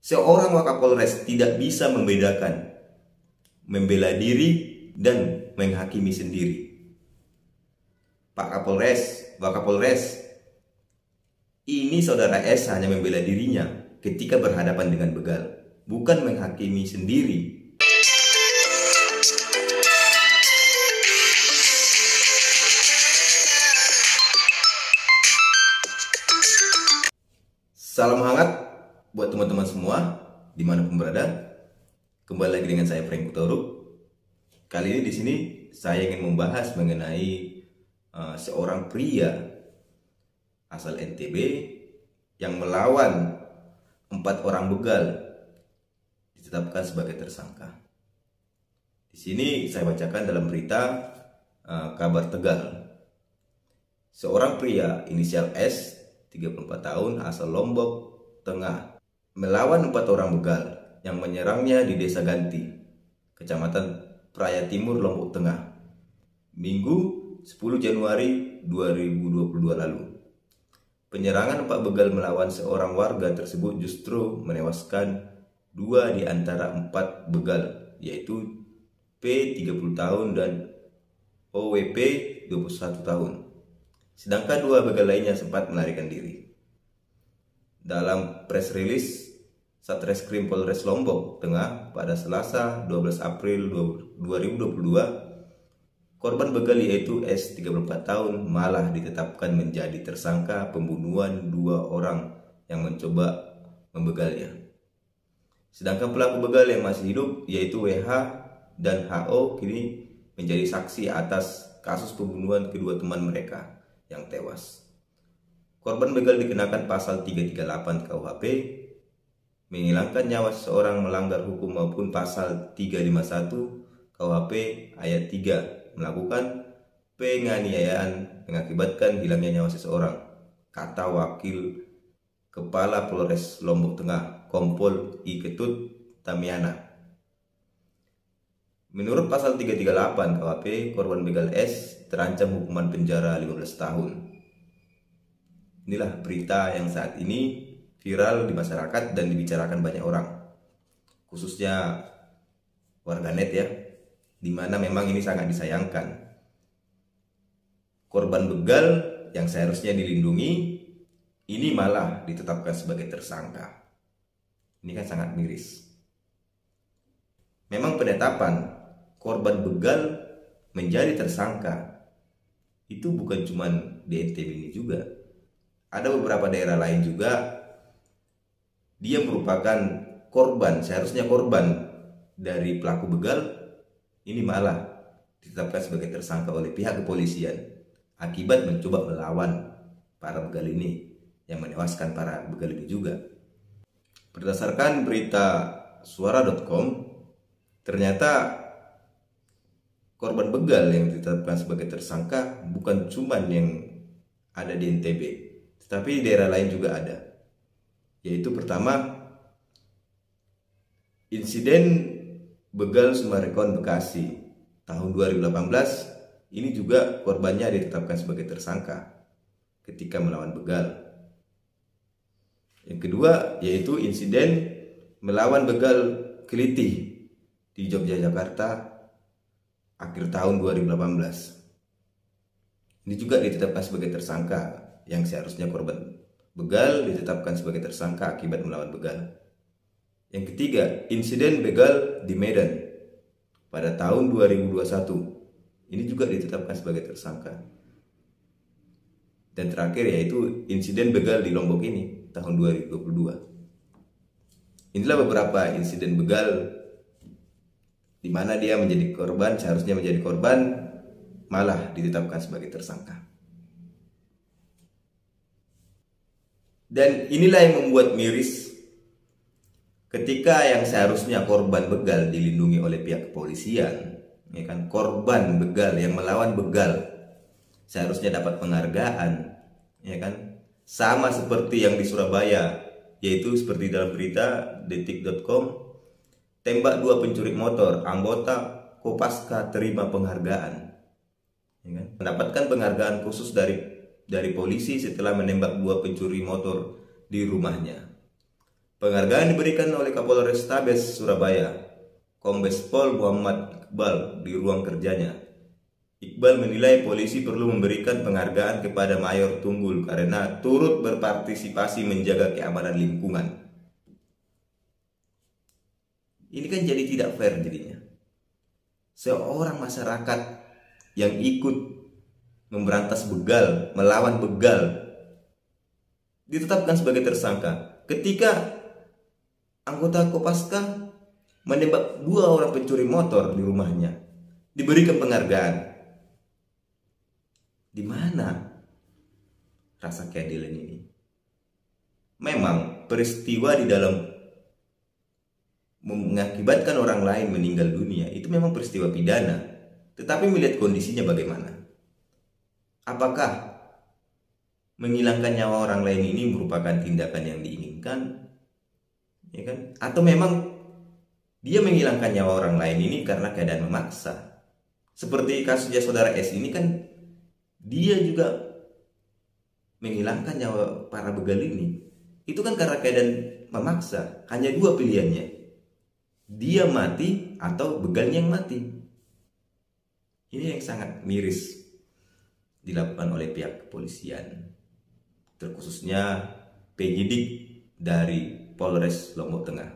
Seorang Wakapolres tidak bisa membedakan membela diri dan menghakimi sendiri. Pak Kapolres, Wakapolres, ini saudara S hanya membela dirinya ketika berhadapan dengan begal, bukan menghakimi sendiri. Salam hangat buat teman-teman semua dimanapun berada. Kembali lagi dengan saya Frank Kutoruk. Kali ini di sini saya ingin membahas mengenai seorang pria asal NTB yang melawan 4 orang begal ditetapkan sebagai tersangka. Di sini saya bacakan dalam berita Kabar Tegal. Seorang pria inisial S, 34 tahun, asal Lombok Tengah, melawan 4 orang begal yang menyerangnya di Desa Ganti, Kecamatan Praia Timur, Lombok Tengah, Minggu 10 Januari 2022 lalu. Penyerangan 4 begal melawan seorang warga tersebut justru menewaskan 2 di antara 4 begal, yaitu P 30 tahun dan OWP 21 tahun. Sedangkan 2 begal lainnya sempat melarikan diri. Dalam press release Satreskrim Polres Lombok Tengah pada Selasa 12 April 2022, korban begal yaitu S 34 tahun malah ditetapkan menjadi tersangka pembunuhan 2 orang yang mencoba membegalnya. Sedangkan pelaku begal yang masih hidup yaitu WH dan HO kini menjadi saksi atas kasus pembunuhan kedua teman mereka yang tewas. Korban begal dikenakan pasal 338 KUHP, menghilangkan nyawa seseorang melanggar hukum, maupun pasal 351 KUHP ayat 3, melakukan penganiayaan mengakibatkan hilangnya nyawa seseorang, kata Wakil Kepala Polres Lombok Tengah Kompol I Ketut Tamiana. Menurut pasal 338 KUHP, korban begal S terancam hukuman penjara 15 tahun. Inilah berita yang saat ini viral di masyarakat dan dibicarakan banyak orang, khususnya warganet ya, dimana memang ini sangat disayangkan. Korban begal yang seharusnya dilindungi ini malah ditetapkan sebagai tersangka. Ini kan sangat miris. Memang penetapan korban begal menjadi tersangka itu bukan cuma di NTB ini juga. Ada beberapa daerah lain juga dia merupakan korban, seharusnya korban dari pelaku begal, ini malah ditetapkan sebagai tersangka oleh pihak kepolisian akibat mencoba melawan para begal ini yang menewaskan para begal itu juga. Berdasarkan berita suara.com, ternyata korban begal yang ditetapkan sebagai tersangka bukan cuma yang ada di NTB, tetapi di daerah lain juga ada. Yaitu pertama, insiden begal Sumarekon Bekasi tahun 2018, ini juga korbannya ditetapkan sebagai tersangka ketika melawan begal. Yang kedua, yaitu insiden melawan begal Kelitih di Yogyakarta akhir tahun 2018. Ini juga ditetapkan sebagai tersangka, yang seharusnya korban begal ditetapkan sebagai tersangka akibat melawan begal. Yang ketiga, insiden begal di Medan pada tahun 2021. Ini juga ditetapkan sebagai tersangka. Dan terakhir yaitu insiden begal di Lombok ini tahun 2022. Inilah beberapa insiden begal di mana dia menjadi korban, seharusnya menjadi korban, malah ditetapkan sebagai tersangka. Dan inilah yang membuat miris ketika yang seharusnya korban begal dilindungi oleh pihak kepolisian, ya kan, korban begal yang melawan begal seharusnya dapat penghargaan, ya kan, sama seperti yang di Surabaya, yaitu seperti dalam berita detik.com, tembak 2 pencuri motor, anggota Kopaska terima penghargaan, ya kan? Mendapatkan penghargaan khusus dari polisi setelah menembak 2 pencuri motor di rumahnya. Penghargaan diberikan oleh Kapolres Tabes Surabaya, Kombes Pol Muhammad Iqbal di ruang kerjanya. Iqbal menilai polisi perlu memberikan penghargaan kepada Mayor Tunggul karena turut berpartisipasi menjaga keamanan lingkungan. Ini kan jadi tidak fair jadinya. Seorang masyarakat yang ikut memberantas begal, melawan begal, ditetapkan sebagai tersangka. Ketika anggota Kopaska menembak 2 orang pencuri motor di rumahnya, diberikan penghargaan. Di mana rasa keadilan ini? Memang peristiwa di dalam mengakibatkan orang lain meninggal dunia itu memang peristiwa pidana. Tetapi melihat kondisinya bagaimana? Apakah menghilangkan nyawa orang lain ini merupakan tindakan yang diinginkan? Ya kan? Atau memang dia menghilangkan nyawa orang lain ini karena keadaan memaksa? Seperti kasusnya saudara S ini kan, dia juga menghilangkan nyawa para begal ini. Itu kan karena keadaan memaksa. Hanya 2 pilihannya. Dia mati atau begalnya yang mati. Ini yang sangat miris dilakukan oleh pihak kepolisian, terkhususnya penyidik dari Polres Lombok Tengah,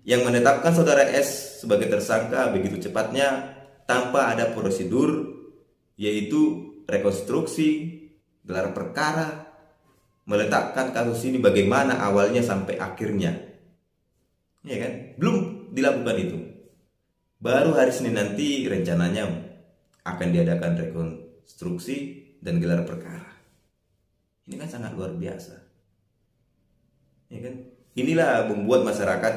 yang menetapkan saudara S sebagai tersangka begitu cepatnya tanpa ada prosedur, yaitu rekonstruksi, gelar perkara, meletakkan kasus ini bagaimana awalnya sampai akhirnya. Ya kan? Belum dilakukan itu. Baru hari Senin nanti rencananya akan diadakan rekonstruksi dan gelar perkara. Ini kan sangat luar biasa. Ya kan? Inilah membuat masyarakat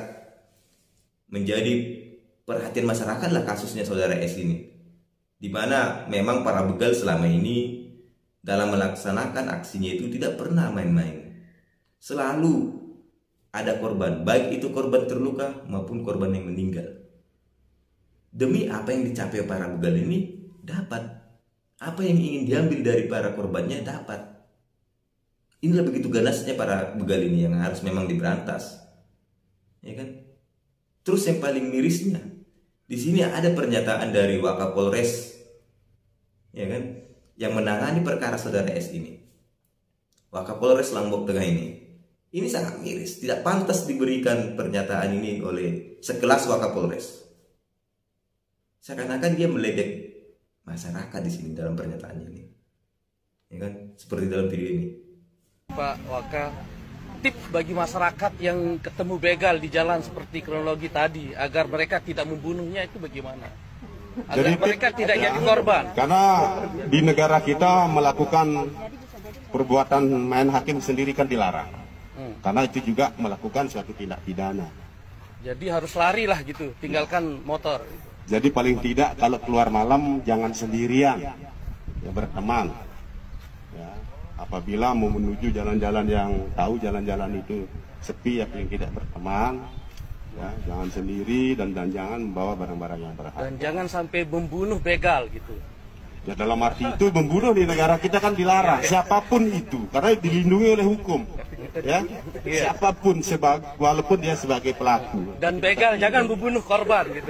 menjadi perhatian masyarakat lah kasusnya saudara S ini. Di mana memang para begal selama ini dalam melaksanakan aksinya itu tidak pernah main-main. Selalu ada korban, baik itu korban terluka maupun korban yang meninggal. Demi apa yang dicapai para begal ini dapat. Apa yang ingin diambil dari para korbannya dapat. Inilah begitu ganasnya para begal ini yang harus memang diberantas. Ya kan? Terus yang paling mirisnya, di sini ada pernyataan dari Wakapolres, ya kan, yang menangani perkara saudara S ini. Wakapolres Lombok Tengah ini sangat miris. Tidak pantas diberikan pernyataan ini oleh sekelas Wakapolres. Seakan-akan dia meledek masyarakat di sini dalam pernyataannya ini, ya kan, seperti dalam video ini. Pak Waka, tips bagi masyarakat yang ketemu begal di jalan seperti kronologi tadi agar mereka tidak membunuhnya itu bagaimana? Agar jadi, mereka tidak jadi korban. Karena di negara kita melakukan perbuatan main hakim sendiri kan dilarang. Karena itu juga melakukan suatu tindak pidana. Jadi harus lari lah gitu, tinggalkan motor. Jadi paling tidak kalau keluar malam jangan sendirian, ya berteman. Ya, apabila mau menuju jalan-jalan yang tahu jalan-jalan itu sepi, ya paling tidak berteman. Ya, jangan sendiri dan jangan membawa barang-barang yang berharga. Dan jangan sampai membunuh begal gitu. Ya dalam arti itu membunuh di negara kita kan dilarang, siapapun itu, karena dilindungi oleh hukum. Ya, siapapun walaupun dia sebagai pelaku. Dan begal jangan membunuh korban gitu.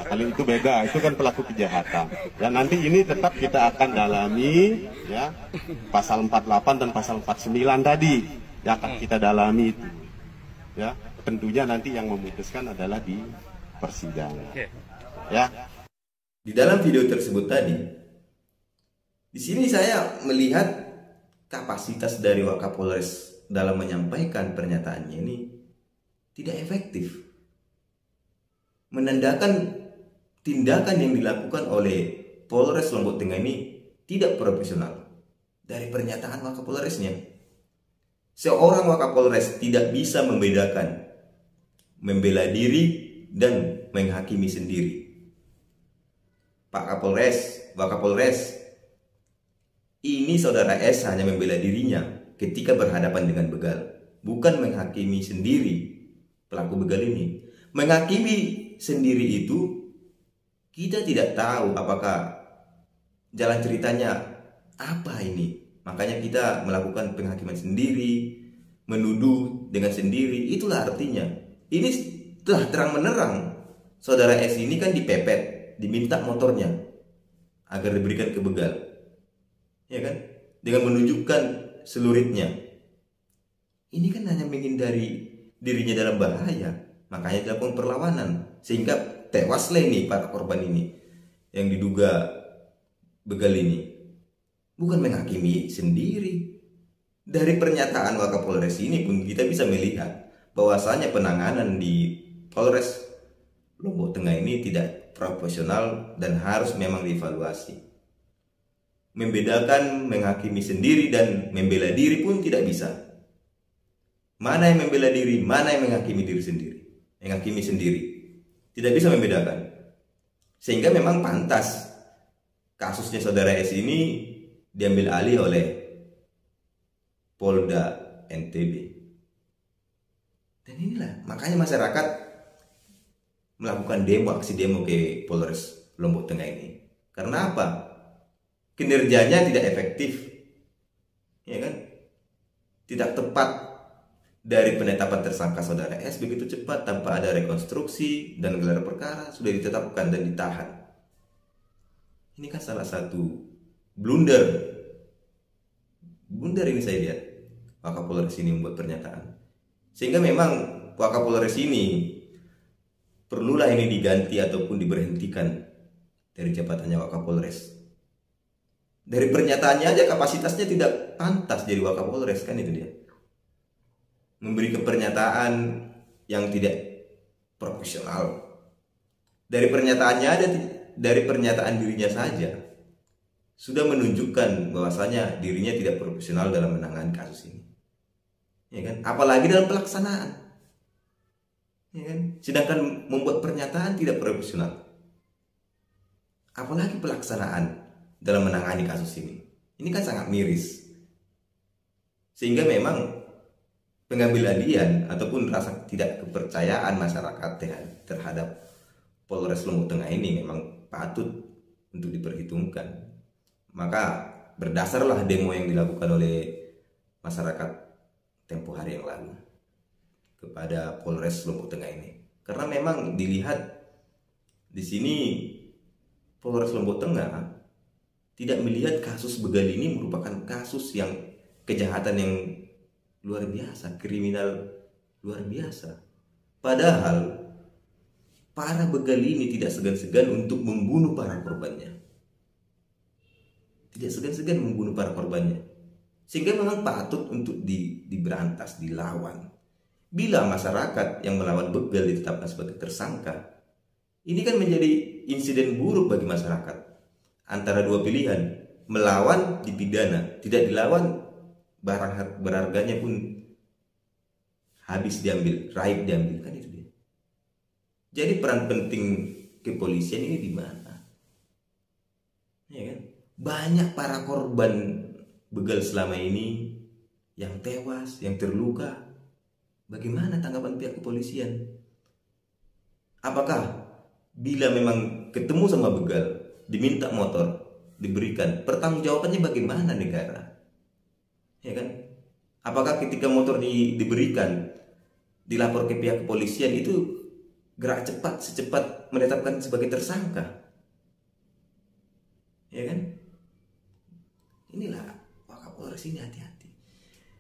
Kali itu begal, itu kan pelaku kejahatan. Ya nanti ini tetap kita akan dalami, ya pasal 48 dan pasal 49 tadi, yang akan kita dalami itu. Ya, tentunya nanti yang memutuskan adalah di persidangan. Ya. Di dalam video tersebut tadi, di sini saya melihat kapasitas dari Wakapolres dalam menyampaikan pernyataannya ini tidak efektif. Menandakan tindakan yang dilakukan oleh Polres Lombok Tengah ini tidak profesional. Dari pernyataan Wakapolresnya, seorang Wakapolres tidak bisa membedakan membela diri dan menghakimi sendiri. Pak Kapolres, Wakapolres, ini saudara S hanya membela dirinya ketika berhadapan dengan begal, bukan menghakimi sendiri pelaku begal ini. Menghakimi sendiri itu kita tidak tahu apakah jalan ceritanya apa ini. Makanya kita melakukan penghakiman sendiri, menuduh dengan sendiri. Itulah artinya. Ini telah terang menerang. Saudara S ini kan dipepet, diminta motornya agar diberikan ke begal, ya kan? Dengan menunjukkan celuritnya. Ini kan hanya menghindari dirinya dalam bahaya, makanya dilakukan perlawanan sehingga tewaslah ini para korban ini yang diduga begal ini. Bukan menghakimi sendiri. Dari pernyataan Wakapolres ini pun kita bisa melihat bahwasanya penanganan di Polres Lombok Tengah ini tidak profesional dan harus memang dievaluasi. Membedakan menghakimi sendiri dan membela diri pun tidak bisa. Mana yang membela diri, mana yang menghakimi diri sendiri, menghakimi sendiri. Tidak bisa membedakan. Sehingga memang pantas kasusnya saudara S ini diambil alih oleh Polda NTB. Dan inilah makanya masyarakat melakukan aksi demo ke Polres Lombok Tengah ini. Karena apa? Kinerjanya tidak efektif, ya kan? Tidak tepat. Dari penetapan tersangka saudara S begitu cepat tanpa ada rekonstruksi dan gelar perkara sudah ditetapkan dan ditahan. Ini kan salah satu blunder ini saya lihat Wakapolres ini membuat pernyataan. Sehingga memang Wakapolres ini perlulah ini diganti ataupun diberhentikan dari jabatannya Wakapolres. Dari pernyataannya aja kapasitasnya tidak pantas jadi Wakapolres, kan itu dia. Memberi pernyataan yang tidak profesional. Dari pernyataannya ada, dari pernyataan dirinya saja sudah menunjukkan bahwasanya dirinya tidak profesional dalam menangani kasus ini. Ya kan? Apalagi dalam pelaksanaan. Ya kan? Sedangkan membuat pernyataan tidak profesional. Apalagi pelaksanaan dalam menangani kasus ini. Ini kan sangat miris. Sehingga memang pengambil alihan ataupun rasa tidak kepercayaan masyarakat terhadap Polres Lombok Tengah ini memang patut untuk diperhitungkan. Maka berdasarlah demo yang dilakukan oleh masyarakat tempo hari yang lalu kepada Polres Lombok Tengah ini. Karena memang dilihat di sini Polres Lombok Tengah tidak melihat kasus begal ini merupakan kasus yang kejahatan yang luar biasa, kriminal luar biasa. Padahal para begal ini tidak segan-segan untuk membunuh para korbannya. Tidak segan-segan membunuh para korbannya. Sehingga memang patut untuk diberantas, dilawan. Bila masyarakat yang melawan begal ditetapkan sebagai tersangka, ini kan menjadi insiden buruk bagi masyarakat. Antara dua pilihan, melawan dipidana, tidak dilawan barang berharganya pun habis diambil, raib diambil, kan itu dia. Jadi peran penting kepolisian ini di mana? Ya kan? Banyak para korban begal selama ini yang tewas, yang terluka. Bagaimana tanggapan pihak kepolisian? Apakah bila memang ketemu sama begal, diminta motor, diberikan, pertanggungjawabannya bagaimana negara? Ya kan? Apakah ketika motor diberikan, dilapor ke pihak kepolisian itu gerak cepat, secepat menetapkan sebagai tersangka? Ya kan? Inilah Wakapolres ini hati-hati.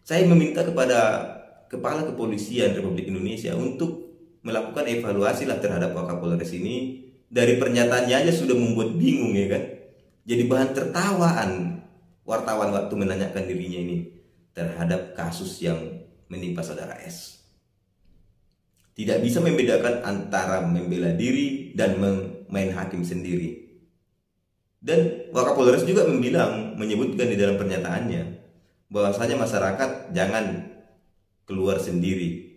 Saya meminta kepada Kepala Kepolisian Republik Indonesia untuk melakukan evaluasi lah terhadap Wakapolres ini. Dari pernyataannya aja sudah membuat bingung, ya kan? Jadi bahan tertawaan wartawan waktu menanyakan dirinya ini terhadap kasus yang menimpa saudara S. Tidak bisa membedakan antara membela diri dan main hakim sendiri. Dan Wakapolres juga menyebutkan di dalam pernyataannya bahwasanya masyarakat jangan keluar sendiri.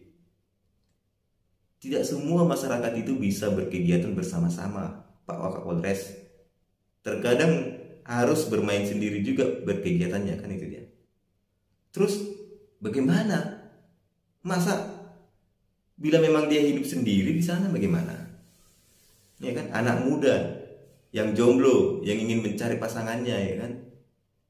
Tidak semua masyarakat itu bisa berkegiatan bersama-sama, Pak Wakapolres. Terkadang harus bermain sendiri juga berkegiatannya, kan itu dia. Terus bagaimana? Masa bila memang dia hidup sendiri di sana bagaimana? Ya kan, anak muda yang jomblo yang ingin mencari pasangannya, ya kan?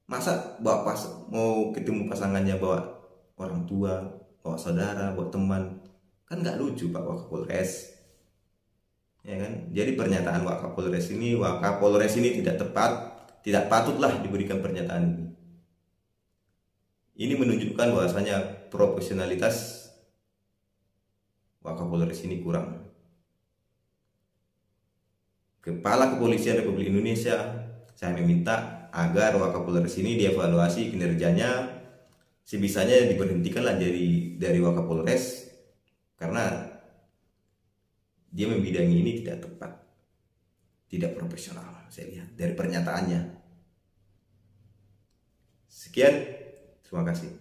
Masa mau ketemu pasangannya bawa orang tua, bawa saudara, bawa teman. Kan nggak lucu Pak Wakapolres. Ya kan? Jadi pernyataan Wakapolres ini tidak tepat, tidak patutlah diberikan pernyataan ini. Ini menunjukkan bahwasanya profesionalitas Wakapolres ini kurang. Kepala Kepolisian Republik Indonesia, saya meminta agar Wakapolres ini dievaluasi kinerjanya, sebisanya diberhentikanlah dari Wakapolres karena dia membidangi ini tidak tepat, tidak profesional. Saya lihat dari pernyataannya. Sekian, terima kasih.